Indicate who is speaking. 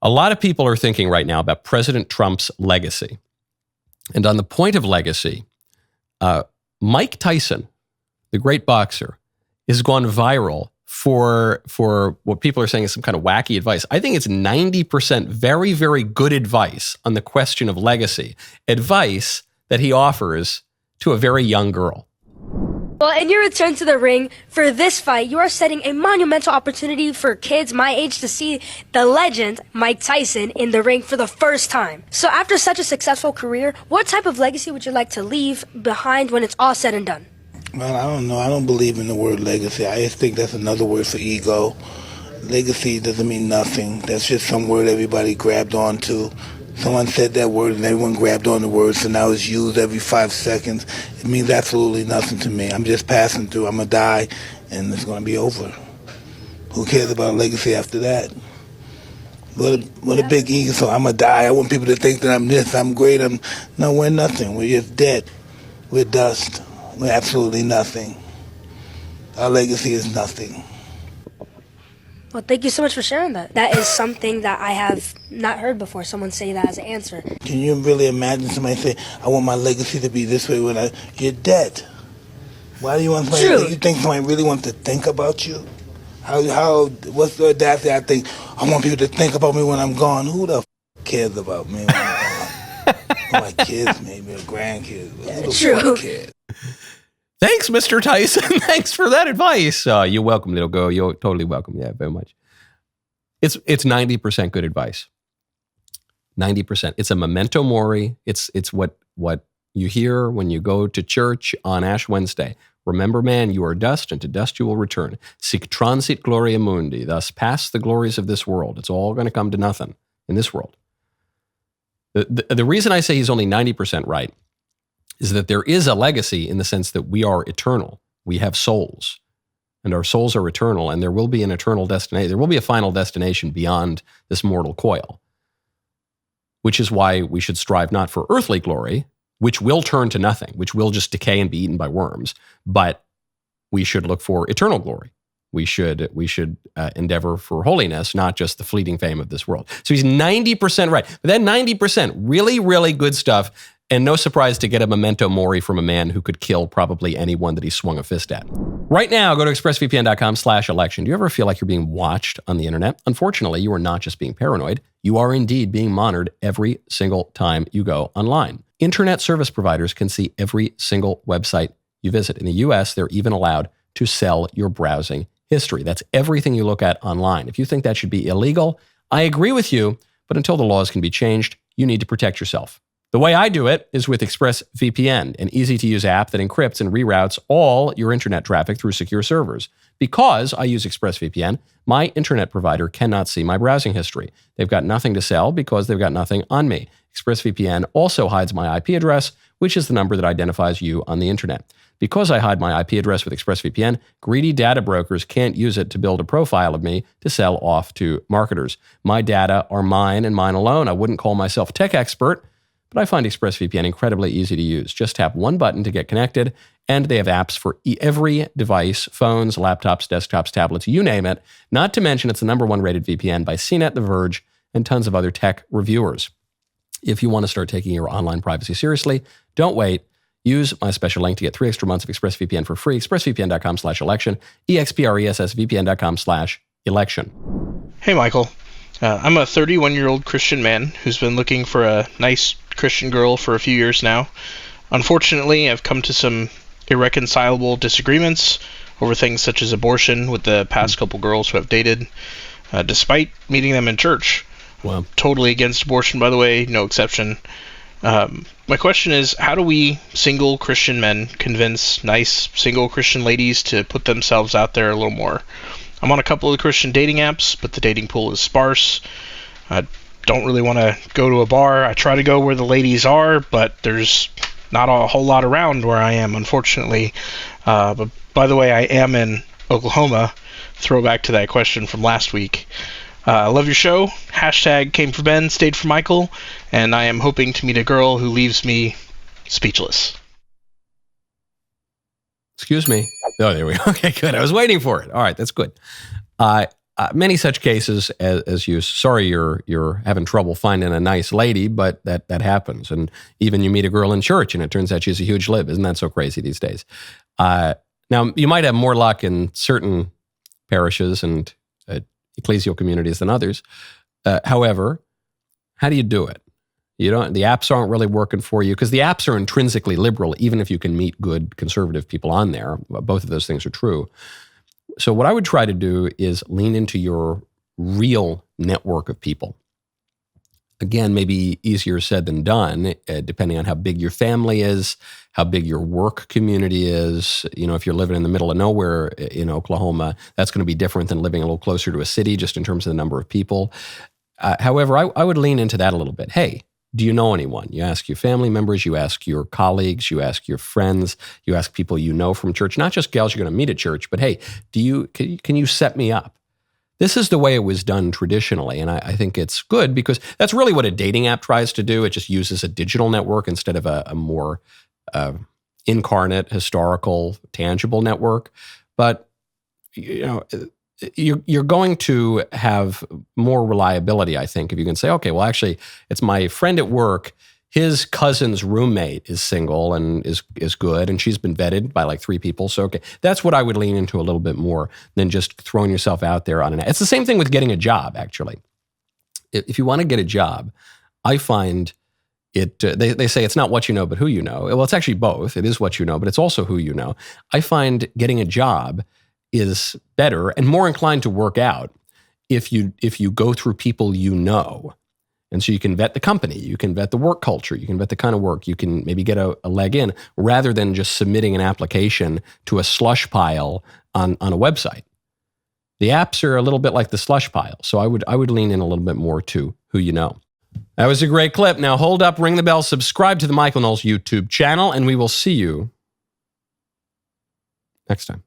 Speaker 1: A lot of people are thinking right now about President Trump's legacy. And on the point of legacy, Mike Tyson, the great boxer, has gone viral for what people are saying is some kind of wacky advice. I think it's 90% very, very good advice on the question of legacy. Advice that he offers to a very young girl.
Speaker 2: Well, in your return to the ring for this fight, you are setting a monumental opportunity for kids my age to see the legend, Mike Tyson, in the ring for the first time. So after such a successful career, what type of legacy would you like to leave behind when it's all said and done?
Speaker 3: Well, I don't know. I don't believe in the word legacy. I just think that's another word for ego. Legacy doesn't mean nothing. That's just some word everybody grabbed onto. Someone said that word and everyone grabbed on the word, so now it's used every 5 seconds. It means absolutely nothing to me. I'm just passing through. I'm going to die, and it's going to be over. Who cares about legacy after that? What a big ego. So I'm going to die. I want people to think that I'm this, I'm great. No, we're nothing. We're just dead. We're dust. We're absolutely nothing. Our legacy is nothing.
Speaker 2: Well, thank you so much for sharing that. That is something that I have not heard before, someone say that as an answer.
Speaker 3: Can you really imagine somebody say, I want my legacy to be this way when you're dead? Why do you want somebody to, you think somebody really wants to think about you? What's the audacity? I think, I want people to think about me when I'm gone. Who the cares about me when I'm gone? My kids, maybe, or grandkids. Who the cares?
Speaker 1: Thanks, Mr. Tyson. Thanks for that advice. You're welcome, little girl. You're totally welcome. Yeah, very much. It's 90% good advice. 90%. It's a memento mori. It's what you hear when you go to church on Ash Wednesday. Remember, man, you are dust, and to dust you will return. Sic transit gloria mundi. Thus pass the glories of this world. It's all going to come to nothing in this world. The reason I say he's only 90% right is that there is a legacy in the sense that we are eternal. We have souls, and our souls are eternal, and there will be an eternal destination. There will be a final destination beyond this mortal coil, which is why we should strive not for earthly glory, which will turn to nothing, which will just decay and be eaten by worms, but we should look for eternal glory. We should endeavor for holiness, not just the fleeting fame of this world. So he's 90% right. But that 90%, really, really good stuff. And no surprise to get a memento mori from a man who could kill probably anyone that he swung a fist at. Right now, go to expressvpn.com/election. Do you ever feel like you're being watched on the internet? Unfortunately, you are not just being paranoid. You are indeed being monitored every single time you go online. Internet service providers can see every single website you visit. In the US, they're even allowed to sell your browsing history. That's everything you look at online. If you think that should be illegal, I agree with you, but until the laws can be changed, you need to protect yourself. The way I do it is with ExpressVPN, an easy-to-use app that encrypts and reroutes all your internet traffic through secure servers. Because I use ExpressVPN, my internet provider cannot see my browsing history. They've got nothing to sell because they've got nothing on me. ExpressVPN also hides my IP address, which is the number that identifies you on the internet. Because I hide my IP address with ExpressVPN, greedy data brokers can't use it to build a profile of me to sell off to marketers. My data are mine and mine alone. I wouldn't call myself a tech expert, but I find ExpressVPN incredibly easy to use. Just tap one button to get connected, and they have apps for every device, phones, laptops, desktops, tablets, you name it. Not to mention it's the #1 rated VPN by CNET, The Verge, and tons of other tech reviewers. If you want to start taking your online privacy seriously, don't wait. Use my special link to get 3 extra months of ExpressVPN for free. ExpressVPN.com/election. EXPRESSVPN.com/election.
Speaker 4: Hey, Michael. I'm a 31-year-old Christian man who's been looking for a nice Christian girl for a few years now. Unfortunately, I've come to some irreconcilable disagreements over things such as abortion with the past couple girls who I've dated, despite meeting them in church.
Speaker 1: Wow.
Speaker 4: Totally against abortion, by the way, no exception. My question is, how do we single Christian men convince nice single Christian ladies to put themselves out there a little more? I'm on a couple of Christian dating apps, but the dating pool is sparse. I don't really want to go to a bar. I try to go where the ladies are, but there's not a whole lot around where I am, unfortunately. But by the way, I am in Oklahoma. Throwback to that question from last week. I love your show. Hashtag came for Ben, stayed for Michael, and I am hoping to meet a girl who leaves me speechless.
Speaker 1: Excuse me. Oh, there we go. Okay, good. I was waiting for it. All right, that's good. many such cases as you. Sorry, you're having trouble finding a nice lady, but that happens. And even you meet a girl in church, and it turns out she's a huge lib. Isn't that so crazy these days? Now you might have more luck in certain parishes and ecclesial communities than others. However, how do you do it? The apps aren't really working for you because the apps are intrinsically liberal, even if you can meet good conservative people on there. Both of those things are true. So what I would try to do is lean into your real network of people. Again, maybe easier said than done, depending on how big your family is, how big your work community is. If you're living in the middle of nowhere in Oklahoma, that's going to be different than living a little closer to a city, just in terms of the number of people. However, I would lean into that a little bit. Hey, do you know anyone? You ask your family members, you ask your colleagues, you ask your friends, you ask people you know from church, not just gals you're going to meet at church, but hey, can you set me up? This is the way it was done traditionally, and I think it's good because that's really what a dating app tries to do. It just uses a digital network instead of a more incarnate, historical, tangible network. But you're going to have more reliability, I think, if you can say, okay, well, actually, it's my friend at work. His cousin's roommate is single and is good, and she's been vetted by like 3 people. So, okay, that's what I would lean into a little bit more than just throwing yourself out there on an. It's the same thing with getting a job, actually. If you want to get a job, I find it. They say it's not what you know, but who you know. Well, it's actually both. It is what you know, but it's also who you know. I find getting a job is better and more inclined to work out if you go through people you know. And so you can vet the company, you can vet the work culture, you can vet the kind of work, you can maybe get a leg in rather than just submitting an application to a slush pile on a website. The apps are a little bit like the slush pile. So I would lean in a little bit more to who you know. That was a great clip. Now hold up, ring the bell, subscribe to the Michael Knowles YouTube channel, and we will see you next time.